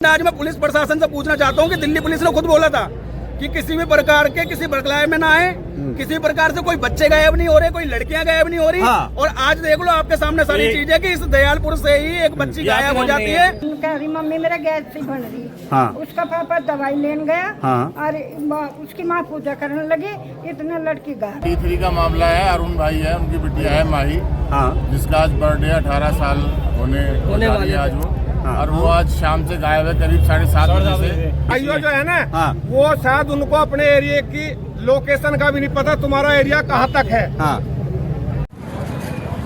आज मैं पुलिस प्रशासन से पूछना चाहता हूँ कि दिल्ली पुलिस ने खुद बोला था कि किसी भी प्रकार के किसी बरकलाए में ना आए, किसी प्रकार से कोई बच्चे गायब नहीं हो रहे, कोई लड़कियां गायब नहीं हो रही। हाँ। और आज देख लो आपके सामने सारी चीजें कि इस दयालपुर से ही एक बच्ची गायब हो जाती है। कह रही मम्मी मेरा गैस से बन रही। हाँ। उसका पापा दवाई लेने गया। हाँ। और उसकी माँ पूजा करने लगी, इतने लड़की गायब। T3 का मामला है। अरुण भाई है, उनकी बिटिया है माही। हाँ। जिसका आज बर्थडे 18 साल होने वाली है आज वो। हाँ। और वो आज शाम से गायब है, करीब 7:30 बजे से। भाइयों जो है ना, हाँ। वो शायद उनको अपने एरिया की लोकेशन का भी नहीं पता, तुम्हारा एरिया कहाँ तक है। हाँ।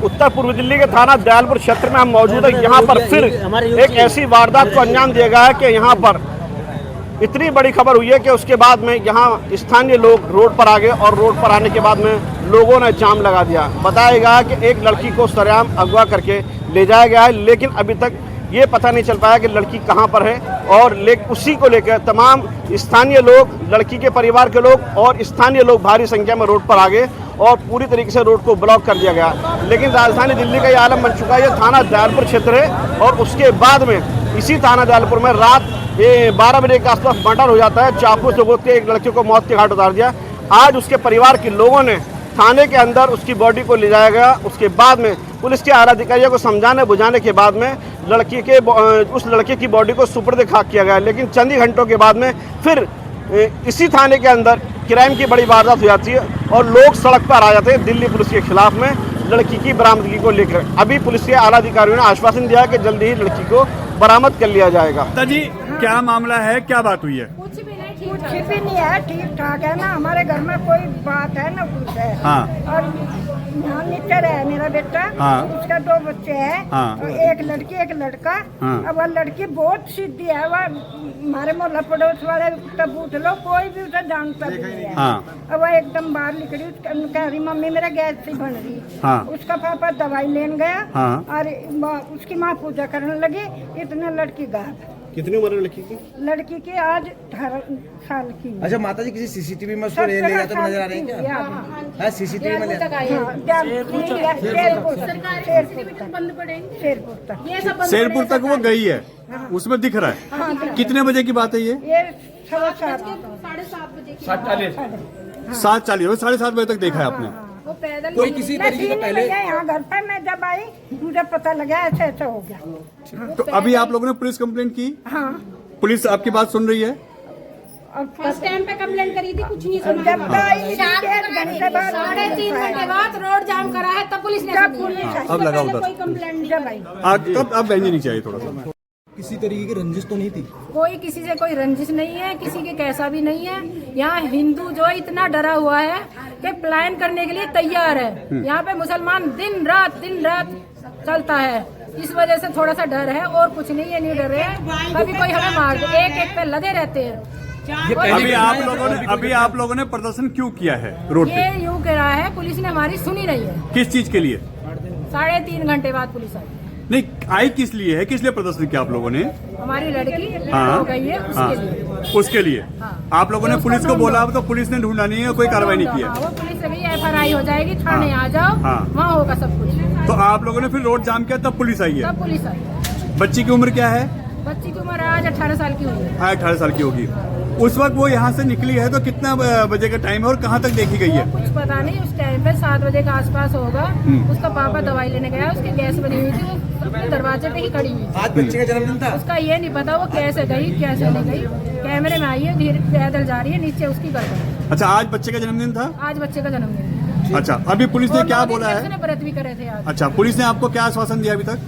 उत्तर पूर्व दिल्ली के थाना दयालपुर क्षेत्र में हम मौजूद है। यहाँ पर फिर एक ऐसी वारदात को अंजाम दिया गया है कि यहाँ पर इतनी बड़ी खबर हुई है कि उसके बाद में यहाँ स्थानीय लोग रोड पर आ गए और रोड पर आने के बाद में लोगों ने जाम लगा दिया। बताया गया कि एक लड़की को सरेआम अगवा करके ले जाया गया है, लेकिन अभी तक ये पता नहीं चल पाया कि लड़की कहाँ पर है। और उसी को लेकर तमाम स्थानीय लोग, लड़की के परिवार के लोग और स्थानीय लोग भारी संख्या में रोड पर आ गए और पूरी तरीके से रोड को ब्लॉक कर दिया गया। लेकिन राजधानी दिल्ली का ये आलम बन चुका है। ये थाना दयालपुर क्षेत्र है और उसके बाद में इसी थाना दयालपुर में रात 12 बजे के आसपास मर्डर हो जाता है। चाकू से गोद के एक लड़के को मौत के घाट उतार दिया। आज उसके परिवार के लोगों ने थाने के अंदर उसकी बॉडी को ले जाया गया। उसके बाद में पुलिस के आला अधिकारियों को समझाने बुझाने के बाद में उस लड़के की बॉडी को सुपुर्द खाक किया गया। लेकिन चंद ही घंटों के बाद में फिर इसी थाने के अंदर क्राइम की बड़ी वारदात हो जाती है और लोग सड़क पर आ जाते हैं दिल्ली पुलिस के खिलाफ में लड़की की बरामदगी को लेकर। अभी पुलिस के आला अधिकारियों ने आश्वासन दिया कि जल्दी ही लड़की को बरामद कर लिया जाएगा। जी क्या मामला है, क्या बात हुई है? कुछ भी नहीं है, ठीक ठाक है ना। हमारे घर में कोई बात है ना कुछ है। हाँ। और यहाँ नीचे है मेरा बेटा। हाँ। उसका 2 बच्चे हैं। हाँ। तो एक लड़की एक लड़का। हाँ। अब वह लड़की बहुत सीधी है। वह हमारे मोहल्ला पड़ोस वाले पूछ लो, कोई भी उसे जानता नहीं है। हाँ। अब वह एकदम बाहर निकली, कह रही मम्मी मेरा गैस से बन रही। हाँ। उसका पापा दवाई लेने गया। हाँ। और उसकी माँ पूजा करने लगी, इतने लड़की गायब। कितनी उम्र है लड़की की? लड़की की आज 18 साल की। अच्छा माता जी, किसी सीसीटीवी में उसको ले जाते नजर आ रहे हैं क्या? है सीसीटीवी में शेरपुर तक वो गई है, उसमें दिख रहा है। हाँ। कितने बजे की बात है ये? 7:40 7:30 बजे तक देखा है आपने? कोई किसी तरीके का पहले यहाँ घर पर मैं जब आई मुझे पता लगा ऐसा ऐसा हो गया। तो अभी आप लोगों ने पुलिस कंप्लेंट की? हाँ। पुलिस आपकी बात सुन रही है? फर्स्ट टाइम पे कंप्लेंट करी थी, कुछ नहीं सुना। जब आई 1 घंटे बाद 3.5 घंटे बाद रोड जाम करा है, तब पुलिस ने सुनी है। अब लगा उधर। कोई कंप्लेंट नहीं जब आई। अब बहन जी नहीं चाहिए थोड़ा सा। किसी तरीके की रंजिश तो नहीं थी? कोई किसी से कोई रंजिश नहीं है, किसी के कैसा भी नहीं है। यहाँ हिंदू जो है इतना डरा हुआ है कि प्लान करने के लिए तैयार है। यहाँ पे मुसलमान दिन रात चलता है। इस वजह से थोड़ा सा डर है और कुछ नहीं है, नहीं डर रहे हैं। कभी कोई हमें मार दे, एक पे लगे रहते हैं। अभी आप लोगों ने प्रदर्शन क्यों किया है रोड पे? ये यूँ कह रहा है पुलिस ने हमारी सुनी नहीं है। किस चीज के लिए? 3.5 घंटे बाद पुलिस आई। नहीं आई किस लिए है, किस लिए प्रदर्शन किया आप लोगों ने? हमारी लड़की हाँ। हो गई है, उसके लिए। उसके लिए हाँ। आप लोगों ने पुलिस को बोला, तो पुलिस ने ढूंढा नहीं है, कोई कार्रवाई नहीं किया। वो पुलिस से गई, FRI हो जाएगी, थाने आ जाओ, वहाँ होगा सब कुछ। तो आप लोगों ने फिर रोड जाम किया, तब पुलिस आई है? तब पुलिस आई। बच्ची की उम्र क्या है? बच्ची की उम्र आज 18 साल की हुई है। 18 साल की होगी। उस वक्त वो यहाँ से निकली है तो कितना बजे का टाइम है और कहाँ तक देखी गई है? कुछ पता नहीं। उस टाइम पे 7 बजे के आसपास होगा। उसका पापा दवाई लेने गया, उसकी गैस बनी हुई थी, वो अपने दरवाजे पे ही खड़ी हुई। आज बच्चे का जन्मदिन था? उसका ये नहीं पता वो कैसे गई कैसे नहीं गई। कैमरे में आई है, धीरे पैदल जा रही है, नीचे उसकी गर्दन। अच्छा, आज बच्चे का जन्मदिन था? आज बच्चे का जन्मदिन है। अच्छा, अभी पुलिस ने क्या बोला है? व्रत भी करे थे आज। अच्छा, पुलिस ने आपको क्या आश्वासन दिया अभी तक?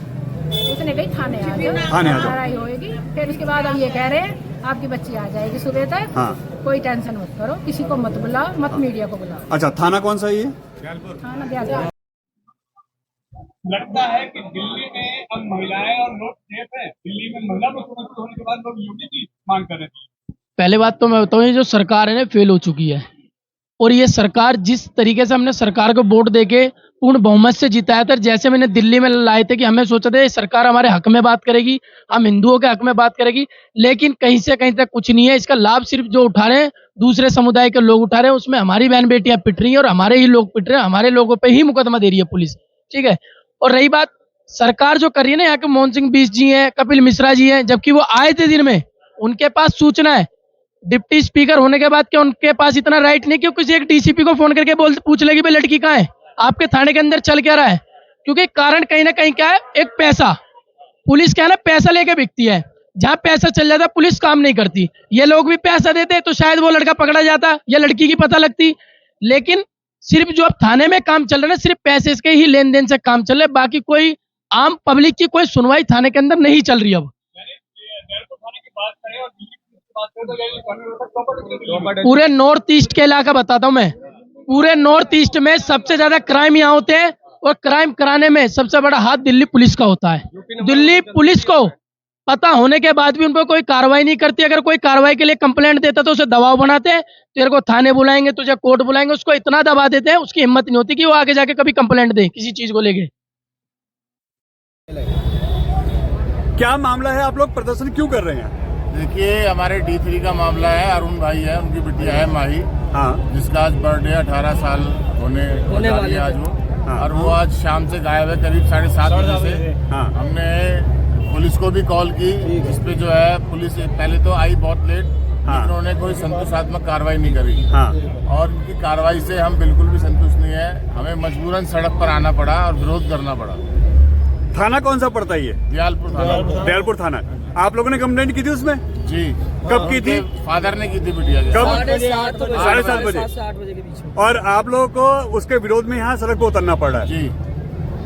उसने कही थाने आ जाओ, थाने आ जाओ। लड़ाई होगी। फिर उसके बाद अब ये कह रहे हैं आपकी बच्ची आ जाएगी सुबह तक। हाँ। कोई टेंशन मत करो, किसी को मत बुलाओ, मत मीडिया को बुलाओ। अच्छा, थाना कौन सा है ये? थाना दयालपुर। लगता है कि दिल्ली में अब महिलाएं और लोग सेफ है। दिल्ली में महिला मुख्यमंत्री होने के बाद लोग योगी की मांग कर रहे थे। पहले बात तो मैं बताऊं, ये जो सरकार है ना फेल हो चुकी है। और ये सरकार जिस तरीके से हमने सरकार को वोट देके पूर्ण बहुमत से जिताया था, जैसे मैंने दिल्ली में लाए थे कि हमें सोचा था ये सरकार हमारे हक में बात करेगी, हम हिंदुओं के हक में बात करेगी, लेकिन कहीं से कहीं तक कुछ नहीं है। इसका लाभ सिर्फ जो उठा रहे हैं दूसरे समुदाय के लोग उठा रहे हैं। उसमें हमारी बहन बेटियां पिट रही हैं और हमारे ही लोग पिट रहे हैं, हमारे लोगों पे ही मुकदमा दे रही है पुलिस। ठीक है। और रही बात सरकार जो कर रही है ना, यहाँ के मोहन सिंह बीस जी हैं, कपिल मिश्रा जी हैं, जबकि वो आए थे दिन में, उनके पास सूचना है। डिप्टी स्पीकर होने के बाद क्या उनके पास इतना राइट नहीं कि किसी एक डीसीपी को फोन करके पूछ ले कि भाई लड़की कहाँ है, आपके थाने के अंदर चल क्या रहा है? क्योंकि कारण कहीं ना कहीं क्या है, एक पैसा। पुलिस क्या है ना, पैसा लेके बिकती है। जहाँ पैसा चल जाता पुलिस काम नहीं करती। ये लोग भी पैसा देते तो शायद वो लड़का पकड़ा जाता या लड़की की पता लगती। लेकिन सिर्फ जो अब थाने में काम चल रहा है ना, सिर्फ पैसे के ही लेन देन से काम चल रहा है, बाकी कोई आम पब्लिक की कोई सुनवाई थाने के अंदर नहीं चल रही। अब पूरे नॉर्थ ईस्ट के इलाका बताता हूँ मैं, पूरे नॉर्थ ईस्ट में सबसे ज्यादा क्राइम यहाँ होते हैं और क्राइम कराने में सबसे बड़ा हाथ दिल्ली पुलिस का होता है। दिल्ली पुलिस को पता होने के बाद भी उन पर कोई कार्रवाई नहीं करती। अगर कोई कार्रवाई के लिए कंप्लेंट देता तो उसे दबाव बनाते हैं, तेरे को थाने बुलाएंगे, तुझे कोर्ट बुलाएंगे, उसको इतना दबा देते हैं, उसकी हिम्मत नहीं होती कि वो आगे जाके कभी कंप्लेंट दे किसी चीज को लेके। क्या मामला है, आप लोग प्रदर्शन क्यों कर रहे हैं? देखिए, हमारे D3 का मामला है। अरुण भाई है, उनकी बिटिया है माही, हाँ, जिसका आज बर्थडे 18 साल होने वाली है आज वो। हाँ। और वो आज शाम से गायब है, करीब 7:30 बजे से। हाँ। हमने पुलिस को भी कॉल की, जिस पे जो है पुलिस पहले तो आई बहुत लेट, हाँ। लेकिन उन्होंने कोई संतोषात्मक कार्रवाई नहीं करी। हाँ। और उनकी कार्रवाई से हम बिल्कुल भी संतुष्ट नहीं है। हमें मजबूरन सड़क पर आना पड़ा और विरोध करना पड़ा। थाना कौन सा पड़ता है ये? दयालपुर थाना। दयालपुर थाना। आप लोगों ने कंप्लेंट की थी उसमें? जी। कब की थी? फादर ने की थी बिटिया की। कब? 7:30 बजे। और आप लोगों को उसके विरोध में यहाँ सड़क पर उतरना पड़ रहा है। जी।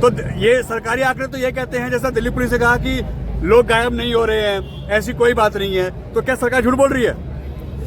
तो ये सरकारी आंकड़े तो ये कहते हैं, जैसा दिल्ली पुलिस ने कहा कि लोग गायब नहीं हो रहे हैं, ऐसी कोई बात नहीं है। तो क्या सरकार झूठ बोल रही है?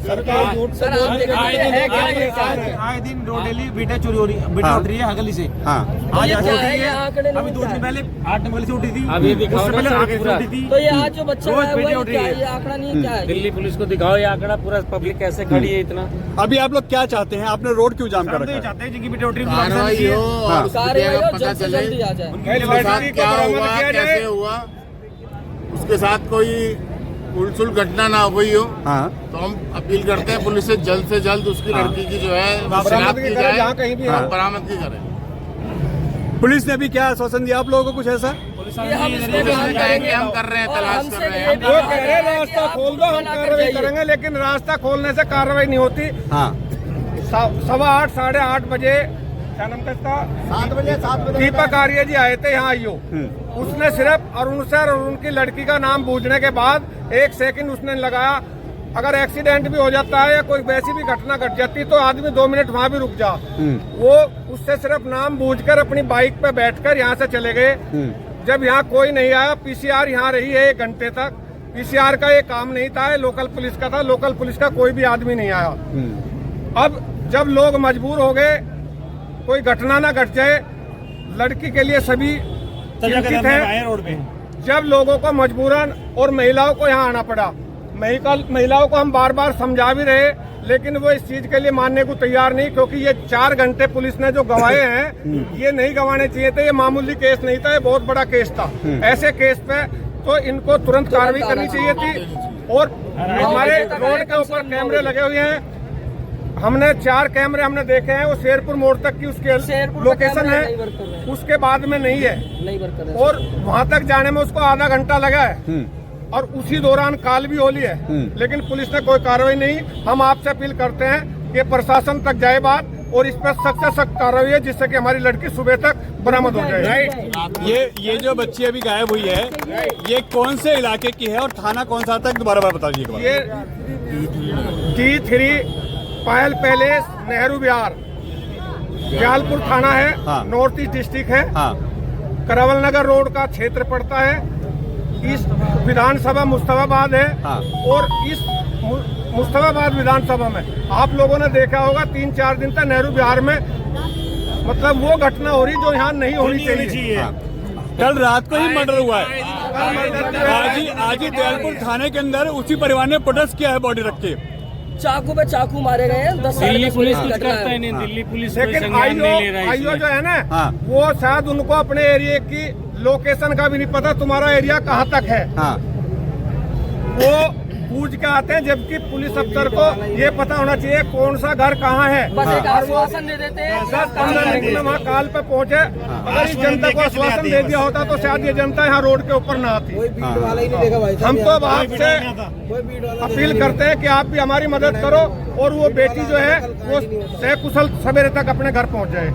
सरकार झूठ से बोलती है। आए दिन रोड डेली बेटा चोरी हो रही है, बेटा उठ रही है हगली से। हाँ। आज उठ रही है, अभी 2 दिन पहले 8 नंबर से उठी थी, उससे पहले आगे से उठी थी। तो ये आज जो बच्चा रोज है बेटी वो उठ रही क्या है। ये आंकड़ा नहीं क्या है? दिल्ली पुलिस को दिखाओ ये आंकड़ा, पूरा पब्लिक कैसे खड़ी है इतना। अभी आप लोग क्या चाहते हैं? आपने रोड क्यों जाम कर रखा है? चाहते हैं जिनकी बेटी उठ रही है कार्रवाई हो और उसकी कार्रवाई का हो, पता जल्द से चले जल्दी आ जाए। उसके साथ क्या हुआ, कैसे हुआ, उसके साथ कोई उलझुल घटना ना हुई हो। हाँ। तो हम अपील करते हैं पुलिस से जल्द उसकी लड़की की जो है शिनाख्त की जाए, बरामदगी करे। पुलिस ने अभी क्या आश्वासन दिया आप लोगों को, कुछ ऐसा? पुलिस ने कहा कि हम कर रहे हैं, तलाश कर रहे हैं। वो कह रहे हैं रास्ता खोल दो, हम कार्रवाई करेंगे, लेकिन रास्ता खोलने से कार्रवाई नहीं होती। हाँ। 8:15 साढ़े 8 बजे, क्या नाम था इसका? 7 बजे दीपक आर्य जी आए थे यहाँ आईओ। उसने सिर्फ अरुण सर और उनकी लड़की का नाम पूछने के बाद 1 सेकंड उसने लगाया। अगर एक्सीडेंट भी हो जाता है या कोई वैसी भी घटना घट जाती तो आदमी 2 मिनट वहाँ भी रुक जा। वो उससे सिर्फ नाम पूछकर अपनी बाइक पे बैठकर यहाँ से चले गए। जब यहाँ कोई नहीं आया, पीसीआर यहाँ रही है 1 घंटे तक। पीसीआर का ये काम नहीं था, ये लोकल पुलिस का था। लोकल पुलिस का कोई भी आदमी नहीं आया। अब जब लोग मजबूर हो गए, कोई घटना ना घट जाए, लड़की के लिए सभी चिंतित हैं। जब लोगों को मजबूरन और महिलाओं को यहाँ आना पड़ा, महिलाओं को हम बार बार समझा भी रहे, लेकिन वो इस चीज के लिए मानने को तैयार नहीं, क्योंकि ये 4 घंटे पुलिस ने जो गवाए हैं ये नहीं गवाने चाहिए थे। ये मामूली केस नहीं था, ये बहुत बड़ा केस था। ऐसे केस पे तो इनको तुरंत कार्रवाई करनी चाहिए थी। और हमारे रोड के ऊपर कैमरे लगे हुए हैं, हमने 4 कैमरे हमने देखे हैं। वो शेरपुर मोड़ तक की उसके लोकेशन है, उसके बाद में नहीं है। और वहाँ तक जाने में उसको आधा घंटा लगा है, और उसी दौरान काल भी होली है, लेकिन पुलिस ने कोई कार्रवाई नहीं। हम आपसे अपील करते हैं कि प्रशासन तक जाए बात और इस पर सख्त से सख्त कार्रवाई है, जिससे कि हमारी लड़की सुबह तक बरामद हो जाए। ये जो बच्ची अभी गायब हुई है, ये कौन से इलाके की है और थाना कौन सा था, दोबारा बता दीजिए। ये D3 पायल पैलेस, नेहरू विहार, दयालपुर थाना है। हाँ। नॉर्थ ईस्ट डिस्ट्रिक्ट है। हाँ। करावल नगर रोड का क्षेत्र पड़ता है। इस विधानसभा मुस्तफाबाद है। हाँ। और इस मुस्तफाबाद विधानसभा में आप लोगों ने देखा होगा 3-4 दिन तक नेहरू विहार में मतलब वो घटना हो रही जो यहाँ नहीं होनी चाहिए। हाँ। कल रात को ही मर्डर हुआ है। आज ही दयालपुर थाने के अंदर उसी परिवार ने प्रोटेस्ट किया है, बॉडी रख के चाकू पे चाकू मारे गए हैं। 10 दिल्ली पुलिस कुछ करता है नहीं, दिल्ली पुलिस लेकिन आईओ जो है ना, हाँ। वो शायद उनको अपने एरिया की लोकेशन का भी नहीं पता, तुम्हारा एरिया कहाँ तक है। हाँ। वो पूछ पूछ के आते हैं, जबकि पुलिस अफसर को ये पता होना चाहिए कौन सा घर कहाँ है। बस एक आश्वासन दे देते हैं 10-15 मिनट में वहाँ काल पे पहुँचे। अगर इस जनता को आश्वासन दे दिया होता तो शायद ये जनता यहाँ रोड के ऊपर ना आती। हम तो अब आपसे अपील करते हैं कि आप भी हमारी मदद करो और वो बेटी जो है वो सकुशल सवेरे तक अपने घर पहुँच जाए।